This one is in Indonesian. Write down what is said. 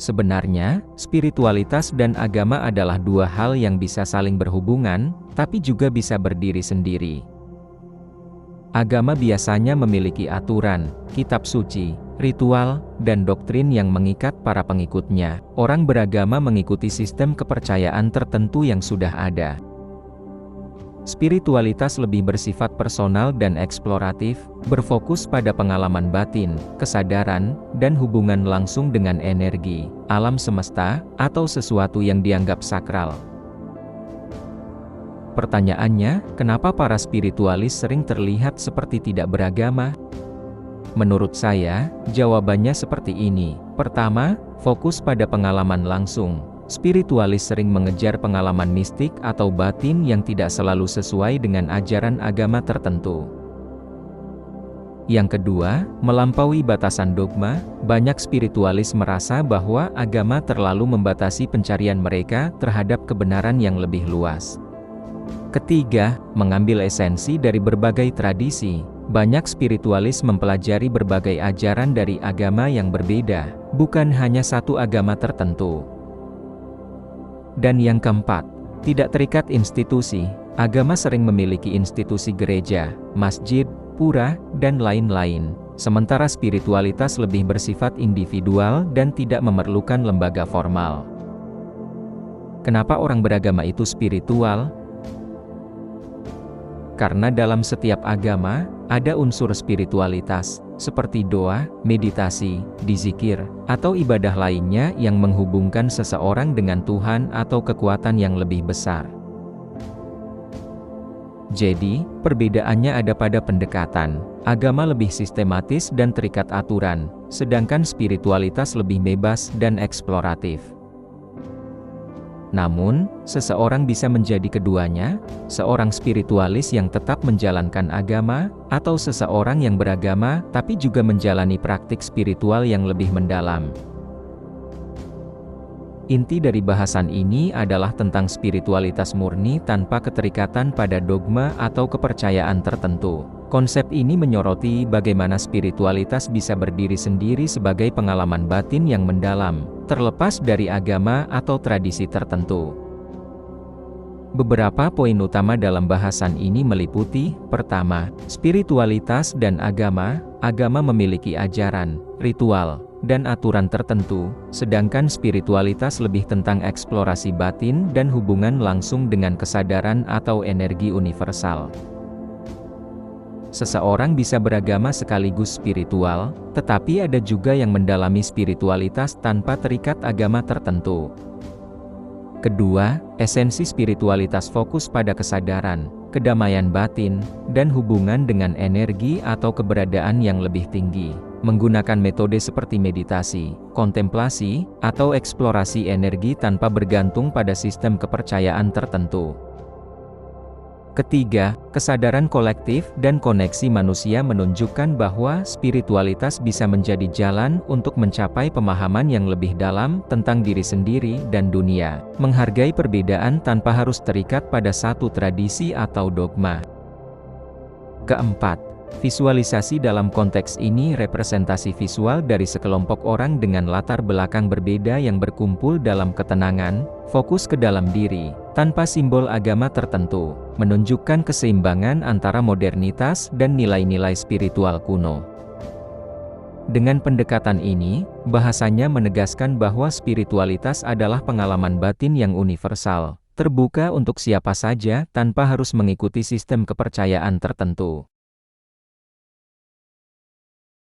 Sebenarnya, spiritualitas dan agama adalah dua hal yang bisa saling berhubungan, tapi juga bisa berdiri sendiri. Agama biasanya memiliki aturan, kitab suci, ritual, dan doktrin yang mengikat para pengikutnya. Orang beragama mengikuti sistem kepercayaan tertentu yang sudah ada. Spiritualitas lebih bersifat personal dan eksploratif, berfokus pada pengalaman batin, kesadaran, dan hubungan langsung dengan energi, alam semesta, atau sesuatu yang dianggap sakral. Pertanyaannya, kenapa para spiritualis sering terlihat seperti tidak beragama? Menurut saya, jawabannya seperti ini. Pertama, fokus pada pengalaman langsung. Spiritualis sering mengejar pengalaman mistik atau batin yang tidak selalu sesuai dengan ajaran agama tertentu. Yang kedua, melampaui batasan dogma. Banyak spiritualis merasa bahwa agama terlalu membatasi pencarian mereka terhadap kebenaran yang lebih luas. Ketiga, mengambil esensi dari berbagai tradisi. Banyak spiritualis mempelajari berbagai ajaran dari agama yang berbeda, bukan hanya satu agama tertentu. Dan yang keempat, tidak terikat institusi. Agama sering memiliki institusi gereja, masjid, pura, dan lain-lain. Sementara spiritualitas lebih bersifat individual dan tidak memerlukan lembaga formal. Kenapa orang beragama itu spiritual? Karena dalam setiap agama, ada unsur spiritualitas, seperti doa, meditasi, dzikir, atau ibadah lainnya yang menghubungkan seseorang dengan Tuhan atau kekuatan yang lebih besar. Jadi, perbedaannya ada pada pendekatan. Agama lebih sistematis dan terikat aturan, sedangkan spiritualitas lebih bebas dan eksploratif. Namun, seseorang bisa menjadi keduanya, seorang spiritualis yang tetap menjalankan agama, atau seseorang yang beragama tapi juga menjalani praktik spiritual yang lebih mendalam. Inti dari bahasan ini adalah tentang spiritualitas murni tanpa keterikatan pada dogma atau kepercayaan tertentu. Konsep ini menyoroti bagaimana spiritualitas bisa berdiri sendiri sebagai pengalaman batin yang mendalam, terlepas dari agama atau tradisi tertentu. Beberapa poin utama dalam bahasan ini meliputi, pertama, spiritualitas dan agama. Agama memiliki ajaran, ritual, dan aturan tertentu, sedangkan spiritualitas lebih tentang eksplorasi batin dan hubungan langsung dengan kesadaran atau energi universal. Seseorang bisa beragama sekaligus spiritual, tetapi ada juga yang mendalami spiritualitas tanpa terikat agama tertentu. Kedua, esensi spiritualitas fokus pada kesadaran, kedamaian batin, dan hubungan dengan energi atau keberadaan yang lebih tinggi, menggunakan metode seperti meditasi, kontemplasi, atau eksplorasi energi tanpa bergantung pada sistem kepercayaan tertentu. Ketiga, kesadaran kolektif dan koneksi manusia menunjukkan bahwa spiritualitas bisa menjadi jalan untuk mencapai pemahaman yang lebih dalam tentang diri sendiri dan dunia, menghargai perbedaan tanpa harus terikat pada satu tradisi atau dogma. Keempat, visualisasi dalam konteks ini representasi visual dari sekelompok orang dengan latar belakang berbeda yang berkumpul dalam ketenangan, fokus ke dalam diri, tanpa simbol agama tertentu, menunjukkan keseimbangan antara modernitas dan nilai-nilai spiritual kuno. Dengan pendekatan ini, bahasanya menegaskan bahwa spiritualitas adalah pengalaman batin yang universal, terbuka untuk siapa saja tanpa harus mengikuti sistem kepercayaan tertentu.